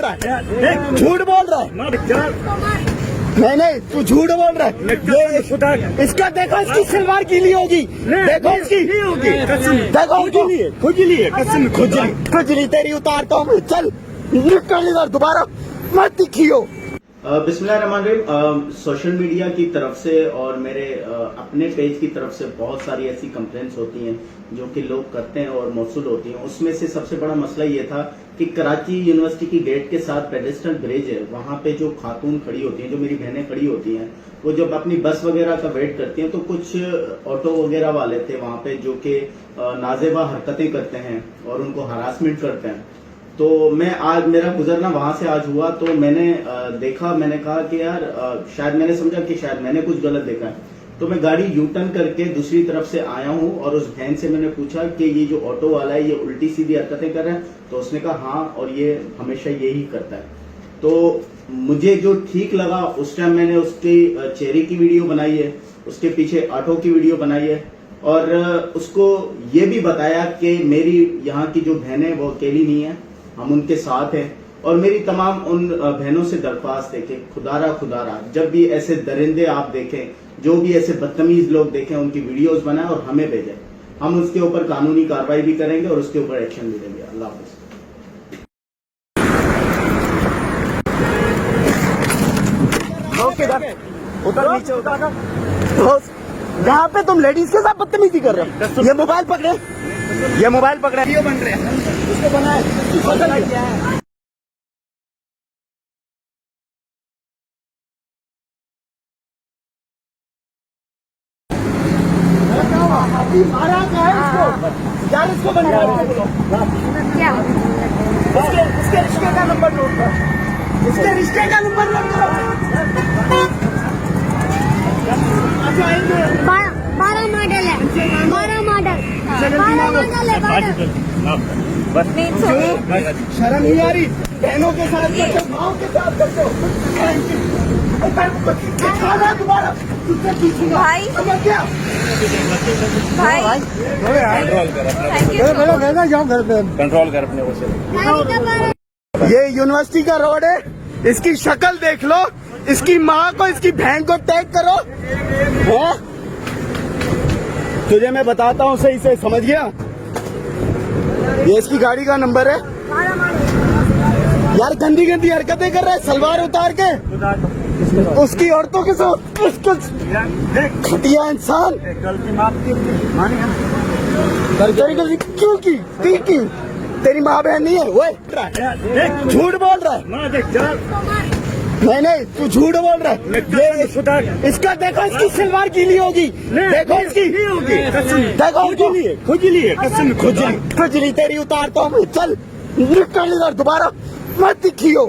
रहा है, झूठ बोल रहा है। नहीं तू झूठ बोल रहा है। ये इसका देखो, इसकी सलवार गीली होगी, देखो इसकी देखो खुजली तेरी उतारता हूँ। चल निकल इधर, दोबारा मत दिखियो। बिस्मिल्लाहिर्रहमानिर्रहीम। सोशल मीडिया की तरफ से और मेरे अपने पेज की तरफ से बहुत सारी ऐसी कंप्लेंट्स होती हैं जो कि लोग करते हैं और मौसूल होती हैं। उसमें से सबसे बड़ा मसला ये था कि कराची यूनिवर्सिटी की गेट के साथ पेडेस्ट्रल ब्रिज है, वहां पे जो खातून खड़ी होती हैं, जो मेरी बहनें खड़ी होती हैं, वो जब अपनी बस वगैरह का वेट करती हैं तो कुछ ऑटो वगैरह वाले थे वहां पे जो कि नाजेबा हरकतें करते हैं और उनको हरासमेंट करते हैं। तो मैं आज मेरा गुजरना वहां से आज हुआ तो मैंने देखा, मैंने कहा कि यार शायद मैंने समझा कि शायद मैंने कुछ गलत देखा है, तो मैं गाड़ी यू टर्न करके दूसरी तरफ से आया हूं और उस बहन से मैंने पूछा कि ये जो ऑटो वाला है ये उल्टी सीधी हरकतें कर रहा है, तो उसने कहा हाँ और ये हमेशा यही करता है। तो मुझे जो ठीक लगा उस टाइम मैंने उसकी चेहरे की वीडियो बनाई है, उसके पीछे ऑटो की वीडियो बनाई है और उसको ये भी बताया कि मेरी यहाँ की जो बहन है वो अकेली नहीं है, हम उनके साथ हैं। और मेरी तमाम उन बहनों से दरख्वास्त है कि खुदारा जब भी ऐसे दरिंदे आप देखें, जो भी ऐसे बदतमीज लोग देखें, उनकी वीडियोस बनाएं और हमें भेजें, हम उसके ऊपर कानूनी कार्रवाई भी करेंगे और उसके ऊपर एक्शन भी लेंगे। अल्लाह हाफिज। उधर नीचे यहाँ पे तुम लेडीज के साथ बदतमीजी कर रहे हो। ये मोबाइल पकड़े, ये मोबाइल पकड़े, ये बन रहे हैं, उसको बनाए। मारा क्या है इसको यार, इसको बनवाने बोलो। इसके रिश्ते का नंबर नोट करो, इसके रिश्ते का नंबर नोट करो। अच्छा 12 मॉडल है, 12 मॉडल है। बस शर्म नहीं आ रही, बहनों के साथ करते हो, माओ के साथ करते हो। दोबारा भाई क्या भाई कंट्रोल कर अपने वो। ये यूनिवर्सिटी का रोड है, इसकी शक्ल देख लो, इसकी माँ को, इसकी बहन को टैग करो। है तुझे मैं बताता हूँ सही से, समझ गया? ये इसकी गाड़ी का नंबर है यार। गंदी गंदी हरकतें कर रहा है, सलवार उतार के उसकी औरतों के साथ, उसको घटिया इंसान। गलती क्यों की? तेरी माँ बहन नहीं है वो? झूठ बोल रहा है। नहीं तू झूठ बोल रहा है। ये इसका देखो, इसकी सलवार गीली होगी, देखो इसकी देखो खुजली तेरी उतारता हूँ। चल निकल इधर, दोबारा मत दिखियो।